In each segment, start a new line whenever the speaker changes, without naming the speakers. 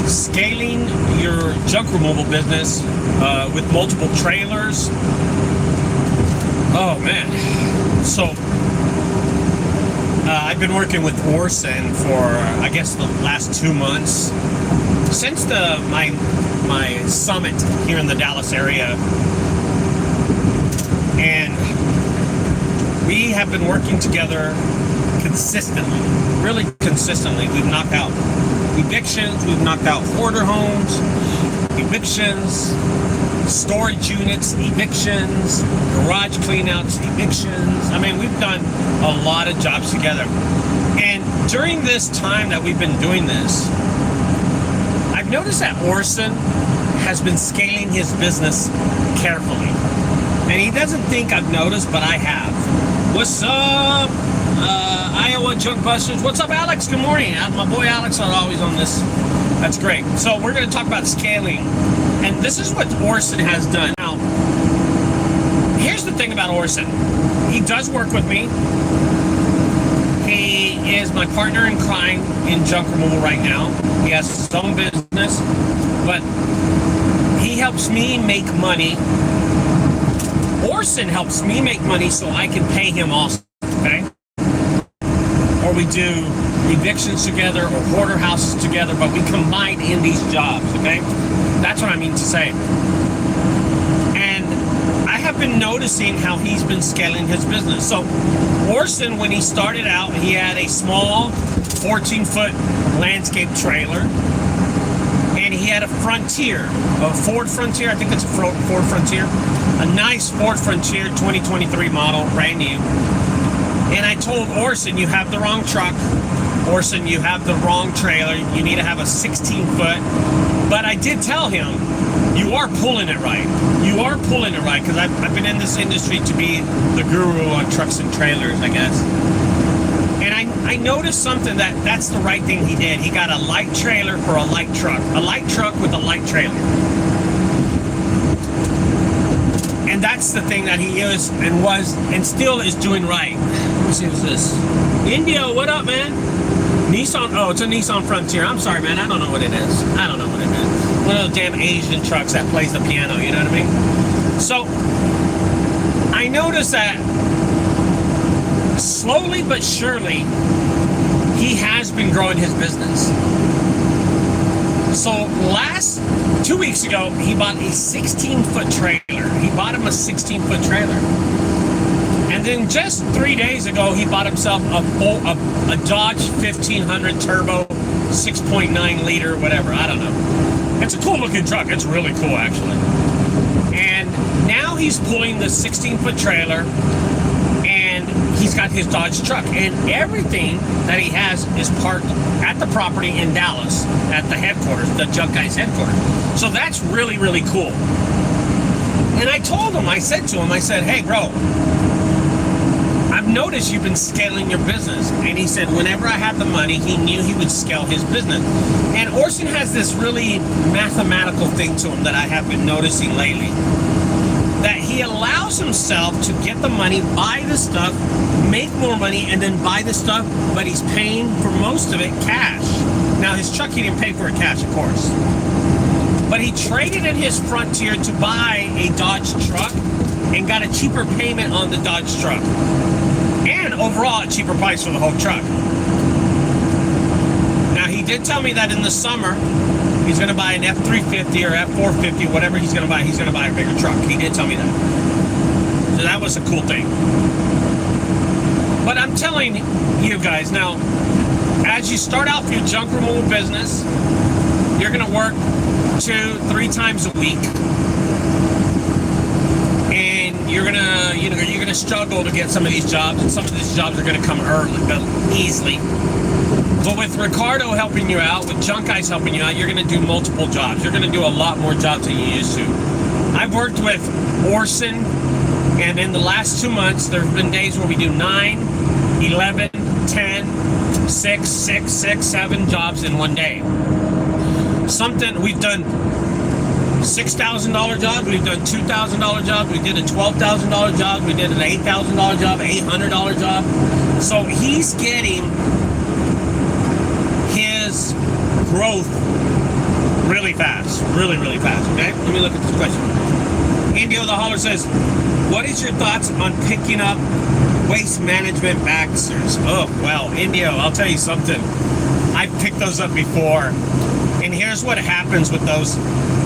Scaling your junk removal business with multiple trailers. Oh man. So I've been working with Orson for I guess the last 2 months since my summit here in the Dallas area, and we have been working together consistently, really consistently. We've knocked out evictions, we've knocked out hoarder homes, evictions, storage units, evictions, garage cleanouts, evictions. I mean, we've done a lot of jobs together. And during this time that we've been doing this, I've noticed that Orson has been scaling his business carefully. And he doesn't think I've noticed, but I have. What's up, Iowa Junk Busters? What's up, Alex? Good morning. My boy Alex is always on this. That's great. So we're going to talk about scaling. And this is what Orson has done. Now, here's the thing about Orson. He does work with me. He is my partner in crime in junk removal right now. He has his own business, but he helps me make money. Orson helps me make money so I can pay him also, okay? Or we do evictions together or hoarder houses together, but we combine in these jobs, okay? That's what I mean to say. And I have been noticing how he's been scaling his business. So Orson, when he started out, he had a small 14-foot landscape trailer, and he had a Frontier, a Ford Frontier, I think it's a Ford Frontier, a nice Ford Frontier 2023 model, brand new. And I told Orson, you have the wrong truck. Orson, you have the wrong trailer. You need to have a 16-foot. But I did tell him, you are pulling it right. You are pulling it right, because I've been in this industry to be the guru on trucks and trailers, I guess. And I noticed something that's the right thing he did. He got a light trailer for a light truck. A light truck with a light trailer. And that's the thing that he is and was and still is doing right. Let me see what's this. India, what up, man? Nissan, oh, it's a Nissan Frontier. I'm sorry, man, I don't know what it is. I don't know what it is. One of those damn Asian trucks that plays the piano, you know what I mean? So, I noticed that slowly but surely, he has been growing his business. So 2 weeks ago, he bought a 16-foot trailer. He bought him a 16-foot trailer. And then just 3 days ago, he bought himself a Dodge 1500 Turbo, 6.9 liter, whatever, I don't know. It's a cool looking truck. It's really cool, actually. And now he's pulling the 16-foot trailer, and he's got his Dodge truck, and everything that he has is parked at the property in Dallas at the headquarters, the Junk Guys headquarters. So that's really, really cool. And I told him, I said to him, hey, bro, I've noticed you've been scaling your business. And he said whenever I had the money, he knew he would scale his business. And Orson has this really mathematical thing to him that I have been noticing lately. That he allows himself to get the money, buy the stuff, make more money, and then buy the stuff, but he's paying for most of it cash. Now, his truck, he didn't pay for it cash, of course. But he traded in his Frontier to buy a Dodge truck and got a cheaper payment on the Dodge truck. And overall, a cheaper price for the whole truck. Now, he did tell me that in the summer, he's going to buy an F350 or F450, whatever he's going to buy a bigger truck. He did tell me that. So that was a cool thing. But I'm telling you guys now, as you start out your junk removal business, you're going to work 2-3 times a week. And you're going to struggle to get some of these jobs, and some of these jobs are going to come easily. But with Ricardo helping you out, with Junk Guys helping you out, you're going to do multiple jobs. You're going to do a lot more jobs than you used to. I've worked with Orson, and in the last 2 months, there have been days where we do 9, 11, 10, 6, 7 jobs in one day. We've done $6,000 jobs, we've done $2,000 jobs, we did a $12,000 job, we did an $8,000 job, $800 job. So he's getting his growth really fast, really fast. Okay, let me look at this question. Indio the Holler says, what is your thoughts on picking up waste management baxters? Oh, well, Indio, I'll tell you something. I've picked those up before. And here's what happens with those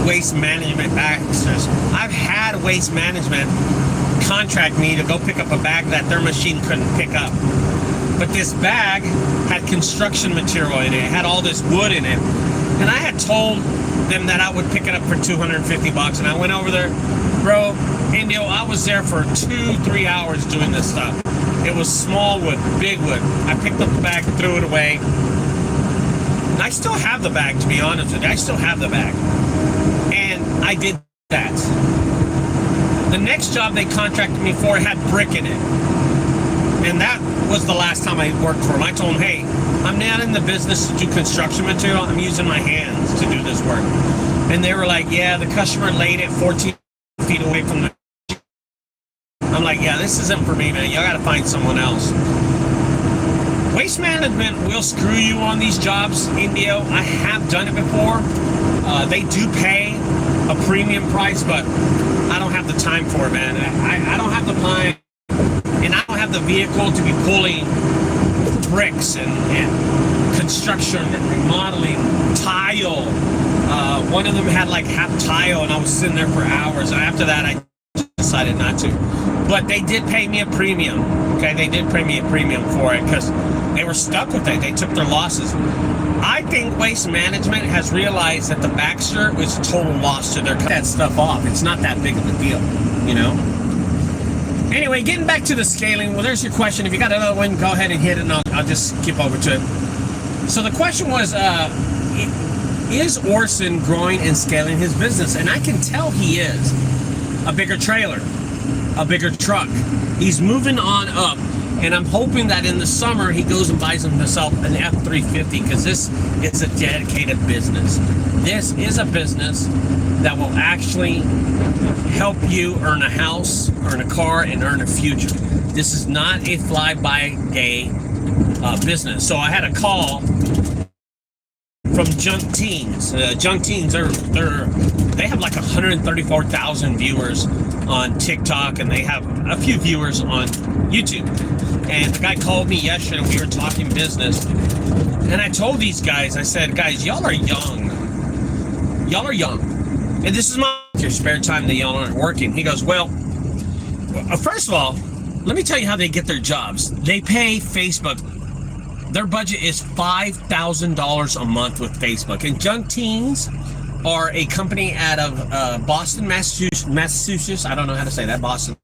waste management baxters. I've had waste management contract me to go pick up a bag that their machine couldn't pick up. But this bag had construction material in it. It had all this wood in it. And I had told them that I would pick it up for $250. And I went over there, bro, Indio, I was there for 2-3 hours doing this stuff. It was small wood, big wood. I picked up the bag, threw it away. I still have the bag, to be honest with you. I still have the bag. And I did that. The next job they contracted me for had brick in it. And that was the last time I worked for them. I told them, hey, I'm not in the business to do construction material. I'm using my hands to do this work. And they were like, yeah, the customer laid it 14 feet away from the... I'm like, yeah, this isn't for me, man. Y'all got to find someone else. Waste management will screw you on these jobs, Indio. I have done it before. They do pay a premium price, but I don't have the time for it, man. I don't have the time, and I don't have the vehicle to be pulling bricks and construction and remodeling, tile. One of them had like half tile, and I was sitting there for hours. And after that, I decided not to. But they did pay me a premium. Okay, they did pay me a premium for it because they were stuck with it. They took their losses. I think Waste Management has realized that the Baxter is a total loss to their cut that stuff off. It's not that big of a deal, you know? Anyway, getting back to the scaling, well, there's your question. If you got another one, go ahead and hit it, and I'll just skip over to it. So the question was, is Orson growing and scaling his business? And I can tell he is. A bigger trailer, a bigger truck. He's moving on up. And I'm hoping that in the summer he goes and buys himself an F-350 because this is a dedicated business. This is a business that will actually help you earn a house, earn a car, and earn a future. This is not a fly-by-day business. So I had a call from Junk Teens. Junk Teens, they have like 134,000 viewers on TikTok, and they have a few viewers on YouTube. And the guy called me yesterday, and we were talking business. And I told these guys, I said, guys, y'all are young. Y'all are young. And this is your spare time that y'all aren't working. He goes, well, first of all, let me tell you how they get their jobs. They pay Facebook. Their budget is $5,000 a month with Facebook. And Junk Teens are a company out of Boston, Massachusetts. I don't know how to say that, Boston.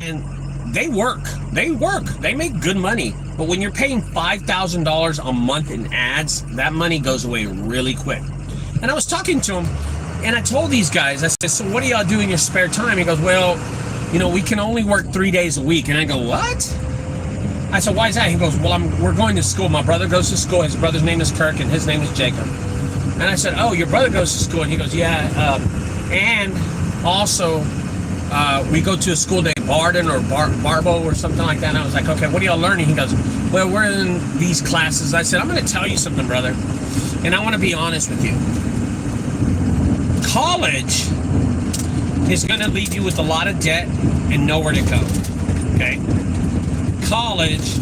And they work. They make good money. But when you're paying $5,000 a month in ads, that money goes away really quick. And I was talking to him, and I told these guys, I said, so what do y'all do in your spare time? He goes, well, you know, we can only work 3 days a week. And I go, what? I said, why is that? He goes, well, we're going to school. My brother goes to school. His brother's name is Kirk, and his name is Jacob. And I said, oh, your brother goes to school? And he goes, yeah. And also, we go to a school named Barden or Barbo or something like that. And I was like, okay, what are y'all learning? He goes, well, we're in these classes. I said, I'm going to tell you something, brother. And I want to be honest with you. College is going to leave you with a lot of debt and nowhere to go. Okay? College,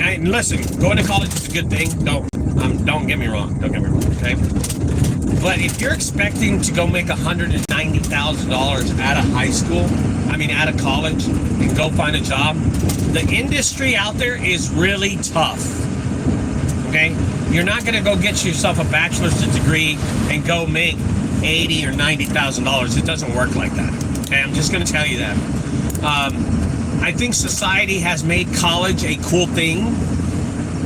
and listen, going to college is a good thing. Don't get me wrong. Don't get me wrong, okay? But if you're expecting to go make $190,000 out of high school, out of college, and go find a job, the industry out there is really tough, okay? You're not going to go get yourself a bachelor's degree and go make $80,000 or $90,000. It doesn't work like that, okay? I'm just going to tell you that. I think society has made college a cool thing,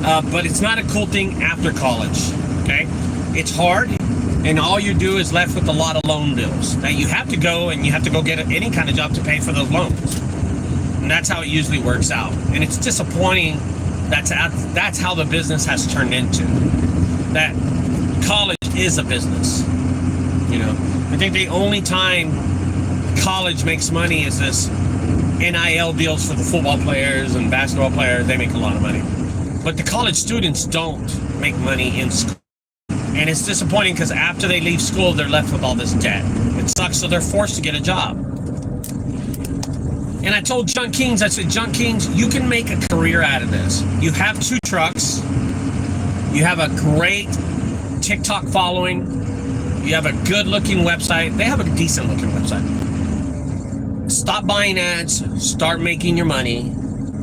but it's not a cool thing after college, okay? It's hard, and all you do is left with a lot of loan bills that you have to go get any kind of job to pay for those loans. And that's how it usually works out. And it's disappointing that's how the business has turned into. That college is a business, you know? I think the only time college makes money is this NIL deals for the football players and basketball players. They make a lot of money. But the college students don't. make money in school. And it's disappointing because after they leave school, they're left with all this debt. It sucks, so they're forced to get a job. And I told Junk Kings, I said, Junk Kings, you can make a career out of this. You have 2 trucks. You have a great TikTok following. You have a good-looking website. They have a decent-looking website. Stop buying ads. Start making your money,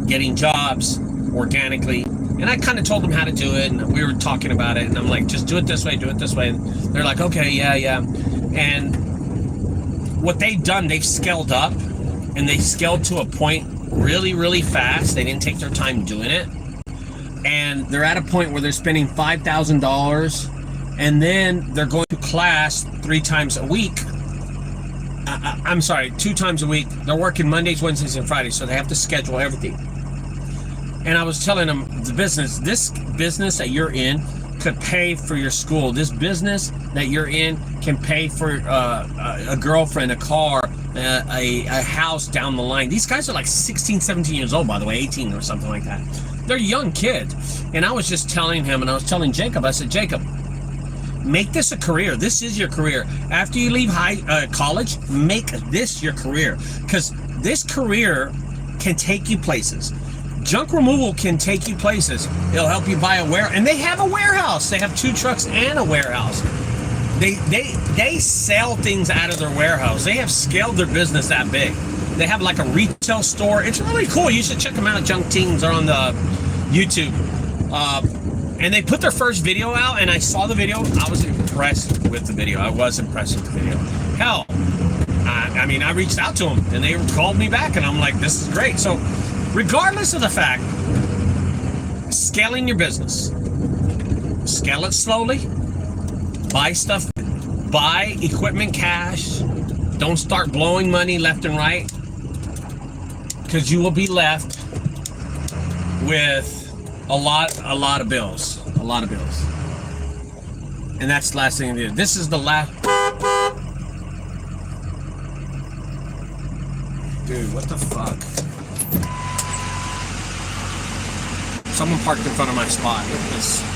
getting jobs organically. And I kind of told them how to do it, and we were talking about it, and I'm like, just do it this way, do it this way. And they're like, okay, yeah. And what they've done, they've scaled up, and they scaled to a point really, really fast. They didn't take their time doing it. And they're at a point where they're spending $5,000, and then they're going to class 3 times a week. I'm sorry, 2 times a week. They're working Mondays, Wednesdays, and Fridays, so they have to schedule everything. And I was telling them, this business that you're in could pay for your school. This business that you're in can pay for a girlfriend, a car, a house down the line. These guys are like 16, 17 years old, by the way, 18 or something like that. They're young kids. And I was just telling him, and I was telling Jacob, I said, Jacob, make this a career. This is your career. After you leave college, make this your career. Because this career can take you places. Junk removal can take you places. It'll help you buy a warehouse. And they have a warehouse. They have 2 trucks and a warehouse. They sell things out of their warehouse. They have scaled their business that big. They have like a retail store. It's really cool. You should check them out. Junk Teens are on the YouTube. And they put their first video out, and I saw the video. I was impressed with the video. Hell, I mean, I reached out to them, and they called me back, and I'm like, this is great. So regardless of the fact, scaling your business, scale it slowly, buy stuff, buy equipment cash, don't start blowing money left and right, because you will be left with a lot of bills. And that's the last thing to do. This is the last. Dude, what the fuck? Someone parked in front of my spot. Look at this.